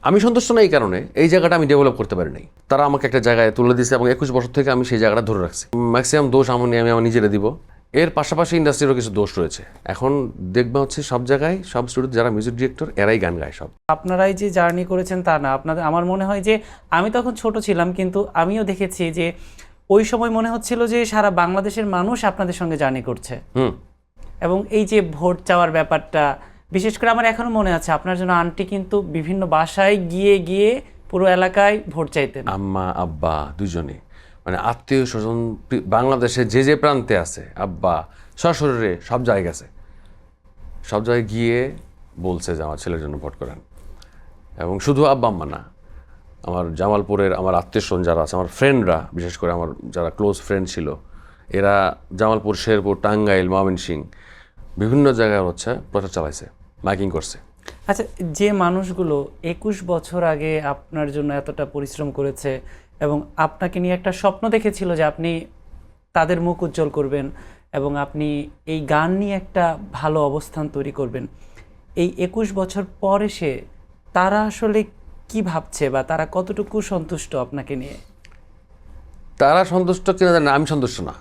আমি সন্তুষ্ট না এই কারণে এই জায়গাটা আমি ডেভেলপ করতে পারি নাই। তারা আমাকে একটা জায়গায় তুলে দিয়েছে এবং 21 বছর থেকে আমি সেই জায়গাটা ধরে রাখছি। ম্যাক্সিমাম দোষ আমি আমার নিজেরা দিব। এর পাশাপাশি ইন্ডাস্ট্রিরও কিছু দোষ রয়েছে। এখন দেখবা হচ্ছে সব জায়গায় সব স্টুডিও যারা মিউজিক ডিরেক্টর এরাই গান গায় সব। আপনারাই যে জার্নি করেছেন তা না, আপনাদের আমার মনে হয় যে আমি তখন ছোট ছিলাম, কিন্তু আমিও দেখেছি যে ওই সময় মনে হচ্ছিল যে সারা বাংলাদেশের মানুষ আপনাদের সঙ্গে জার্নি করছে। এবং এই যে ভোট চাওয়ার ব্যাপারটা, বিশেষ করে আমার এখনো মনে আছে আপনার জন্য আন্টি কিন্তু বিভিন্ন বাসায় গিয়ে গিয়ে পুরো এলাকায় ভোট চাইতেন। আম্মা আব্বা দুজনে, মানে আত্মীয় স্বজন বাংলাদেশে যে যে প্রান্তে আছে, আব্বা সশরীরে সব জায়গায় গেছে, সব জায়গায় গিয়ে বলছে যে আমার ছেলের জন্য ভোট করেন। এবং শুধু আব্বা আম্মা না, আমার জামালপুরের আমার আত্মীয় স্বজন যারা আছে, আমার ফ্রেন্ডরা, বিশেষ করে আমার যারা ক্লোজ ফ্রেন্ড ছিল, এরা জামালপুর, শেরপুর, টাঙ্গাইল, ময়মনসিংহ বিভিন্ন জায়গায় হচ্ছে প্রচার চালাইছে, মাইকিং করছে। আচ্ছা, যে মানুষগুলো 21 বছর আগে আপনার জন্য এতটা পরিশ্রম করেছে এবং আপনাকে নিয়ে একটা স্বপ্ন দেখেছিল যে আপনি তাদের মুখ উজ্জ্বল করবেন এবং আপনি এই গান নিয়ে একটা ভালো অবস্থান তৈরি করবেন, এই 21 বছর পর এসে তারা আসলে কি ভাবছে বা তারা কতটুকু সন্তুষ্ট আপনাকে নিয়ে? তারা সন্তুষ্ট কিনা জানি না, আমি সন্তুষ্ট না।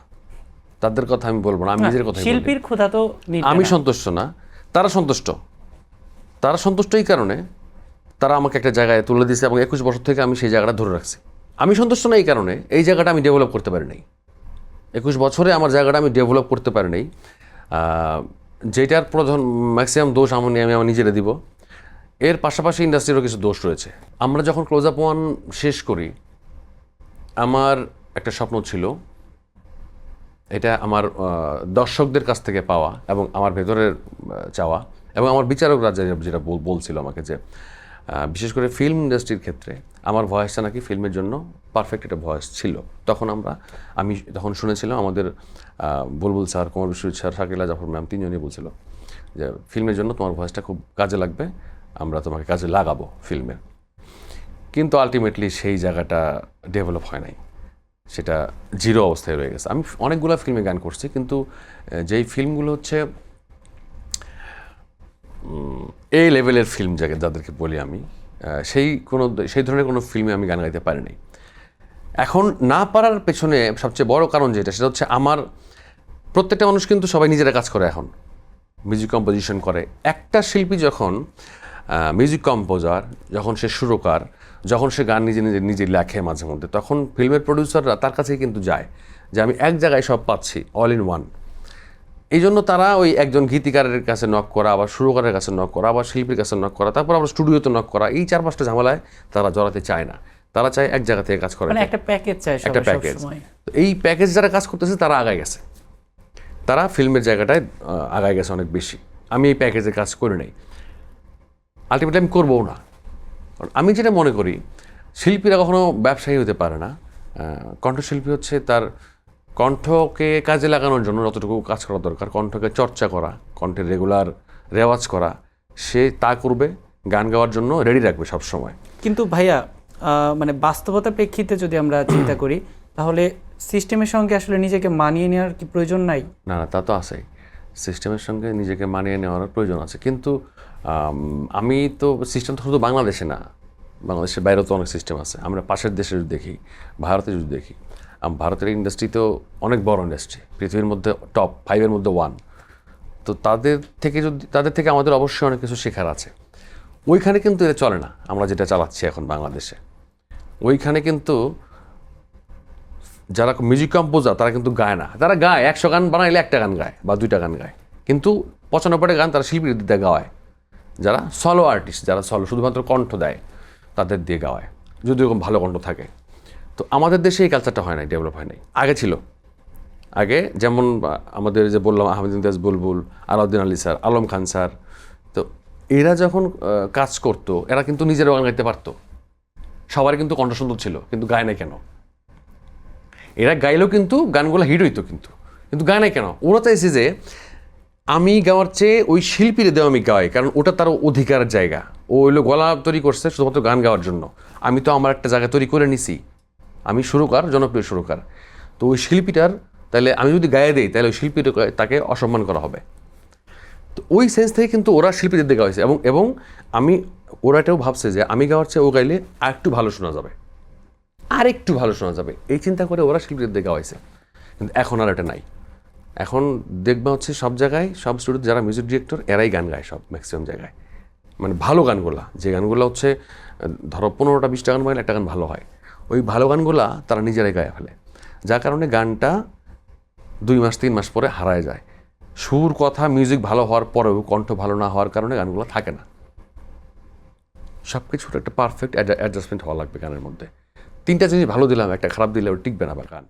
তাদের কথা আমি বলবো না, আমি নিজের কথা। শিল্পীর ক্ষুধা তো আমি সন্তুষ্ট না, তারা সন্তুষ্ট। তারা সন্তুষ্ট এই কারণে তারা আমাকে একটা জায়গায় তুলে দিয়েছে এবং 21 বছর থেকে আমি সেই জায়গাটা ধরে রাখছি। আমি সন্তুষ্ট না এই কারণে এই জায়গাটা আমি ডেভেলপ করতে পারি নাই। 21 বছরে আমার জায়গাটা আমি ডেভেলপ করতে পারি নাই, যেটার প্রধান ম্যাক্সিমাম দোষ আমি আমার নিজেরা দিব। এর পাশাপাশি ইন্ডাস্ট্রিরও কিছু দোষ রয়েছে। আমরা যখন ক্লোজ আপ ওয়ান শেষ করি, আমার একটা স্বপ্ন ছিল, এটা আমার দর্শকদের কাছ থেকে পাওয়া এবং আমার ভেতরের চাওয়া, এবং আমার বিচারকরা যেটা বলছিল আমাকে যে বিশেষ করে ফিল্ম ইন্ডাস্ট্রির ক্ষেত্রে আমার ভয়েসটা নাকি ফিল্মের জন্য পারফেক্ট একটা ভয়েস ছিল। তখন আমি তখন শুনেছিলাম আমাদের Bulbul sir, Kumar Biswajit sir, Shakila Zafar ma'am তিনজনই বলছিল যে ফিল্মের জন্য তোমার ভয়েসটা খুব কাজে লাগবে, আমরা তোমাকে কাজে লাগাবো ফিল্মের। কিন্তু আলটিমেটলি সেই জায়গাটা ডেভেলপ হয় নাই, সেটা জিরো অবস্থায় রয়ে গেছে। আমি অনেকগুলো ফিল্মে গান করছি, কিন্তু যেই ফিল্মগুলো হচ্ছে এই লেভেলের ফিল্ম যাদেরকে বলি আমি, সেই ধরনের কোনো ফিল্মে আমি গান গাইতে পারি নাই। এখন না পারার পেছনে সবচেয়ে বড় কারণ যেটা, সেটা হচ্ছে আমার প্রত্যেকটা মানুষ কিন্তু সবাই নিজেরা কাজ করে, এখন মিউজিক কম্পোজিশন করে। একটা শিল্পী যখন মিউজিক কম্পোজার, যখন সে সুরকার, যখন সে গান নিজে লেখে মাঝে মধ্যে, তখন ফিল্মের প্রডিউসাররা তার কাছেই কিন্তু যায় যে আমি এক জায়গায় সব পাচ্ছি, অল ইন ওয়ান। এই জন্য তারা ওই একজন গীতিকারের কাছে নক করা, আবার সুরকারের কাছে নক করা, আবার শিল্পীর কাছে নক করা, তারপর আবার স্টুডিওতে নক করা, এই 4-5টা ঝামেলায় তারা জড়াতে চায় না। তারা চায় এক জায়গা থেকে কাজ করে, মানে একটা প্যাকেজ চায়, একটা প্যাকেজ। এই প্যাকেজ যারা কাজ করতেছে তারা আগায় গেছে, তারা ফিল্মের জায়গাটায় আগায় গেছে অনেক বেশি। আমি এই প্যাকেজে কাজ করি নাই, আলটিমেটলি আমি করবও না। আমি যেটা মনে করি, শিল্পীরা কখনো ব্যবসায়ী হতে পারে না। কণ্ঠশিল্পী হচ্ছে তার কণ্ঠকে কাজে লাগানোর জন্য যতটুকু কাজ করা দরকার, কণ্ঠকে চর্চা করা, কণ্ঠের রেগুলার রেওয়াজ করা, সে তা করবে, গান গাওয়ার জন্য রেডি রাখবে সব সময়। কিন্তু ভাইয়া, মানে বাস্তবতার প্রেক্ষিতে যদি আমরা চিন্তা করি, তাহলে সিস্টেমের সঙ্গে আসলে নিজেকে মানিয়ে নেওয়ার কি প্রয়োজন নাই? না, তা তো আছেই, সিস্টেমের সঙ্গে নিজেকে মানিয়ে নেওয়ার প্রয়োজন আছে। কিন্তু আমি তো সিস্টেম তো শুধু বাংলাদেশে না, বাংলাদেশের বাইরেও তো অনেক সিস্টেম আছে। আমরা পাশের দেশে যদি দেখি, ভারতে যদি দেখি, ভারতের ইন্ডাস্ট্রি তো অনেক বড় ইন্ডাস্ট্রি, পৃথিবীর মধ্যে টপ 5-এর মধ্যে 1। তো তাদের থেকে আমাদের অবশ্যই অনেক কিছু শেখার আছে। ওইখানে কিন্তু এটা চলে না, আমরা যেটা চালাচ্ছি এখন বাংলাদেশে। ওইখানে কিন্তু যারা মিউজিক কম্পোজার তারা কিন্তু গায় না, তারা গায় 100 গান বানাইলে 1টা গান গায় বা 2টা গান গায়, কিন্তু 95টা গান তারা শিল্পীর দিয়ে গাওয়ায়। যারা সলো আর্টিস্ট, যারা সলো শুধুমাত্র কণ্ঠ দেয়, তাদের দিয়ে গাওয়ায়, যদি এরকম ভালো কণ্ঠ থাকে। তো আমাদের দেশে এই কালচারটা হয় নাই, ডেভেলপ হয় নাই। আগে ছিল, আগে যেমন আমাদের যে বললাম আহমেদ ইমতিয়াজ বুলবুল, আলাউদ্দিন আলী স্যার, আলম খান স্যার, তো এরা যখন কাজ করতো, এরা কিন্তু নিজেরাও গান গাইতে পারতো, সবার কিন্তু কণ্ঠ সুন্দর ছিল, কিন্তু গায় নাই কেন? এরা গাইলেও কিন্তু গানগুলো হিট হইতো, কিন্তু গায় নাই কেন? ওরা চাইছে যে আমি গাওয়ার চেয়ে ওই শিল্পীর দেওয়া আমি গাই, কারণ ওটা তার অধিকারের জায়গা। ও হইলো গলা তৈরি করছে শুধুমাত্র গান গাওয়ার জন্য, আমি তো আমার একটা জায়গা তৈরি করে নিছি, আমি সুরকার, জনপ্রিয় সুরকার। তো ওই শিল্পীটার, তাহলে আমি যদি গায়ে দিই, তাহলে ওই শিল্পীর তাকে অসম্মান করা হবে। তো ওই সেন্স থেকে কিন্তু ওরা শিল্পীদের দেখা হয়েছে, এবং এবং আমি ওরা এটাও ভাবছে যে আমি গাওয়ার চেয়ে ও গাইলে আর একটু ভালো শোনা যাবে, আর একটু ভালো শোনা যাবে, এই চিন্তা করে ওরা শিল্পীদের দেখা হয়েছে। কিন্তু এখন আর এটা নাই। এখন দেখবা হচ্ছে সব জায়গায়, সব স্টুডিওতে যারা মিউজিক ডিরেক্টর এরাই গান গায় সব ম্যাক্সিমাম জায়গায়। মানে ভালো গানগুলা, যে গানগুলো হচ্ছে ধরো 15টা 20টা গান গাইলে একটা গান ভালো হয়, ওই ভালো গানগুলা তারা নিজেরাই গায়ে ফেলে, যার কারণে গানটা 2 মাস 3 মাস পরে হারায় যায়। সুর কথা মিউজিক ভালো হওয়ার পরেও কণ্ঠ ভালো না হওয়ার কারণে গানগুলো থাকে না। সব কিছুর একটা পারফেক্ট অ্যাডজাস্টমেন্ট হওয়া লাগবে গানের মধ্যে। 3টা জিনিস ভালো দিলাম, একটা খারাপ দিলে ওটা টিকবে না বা গান।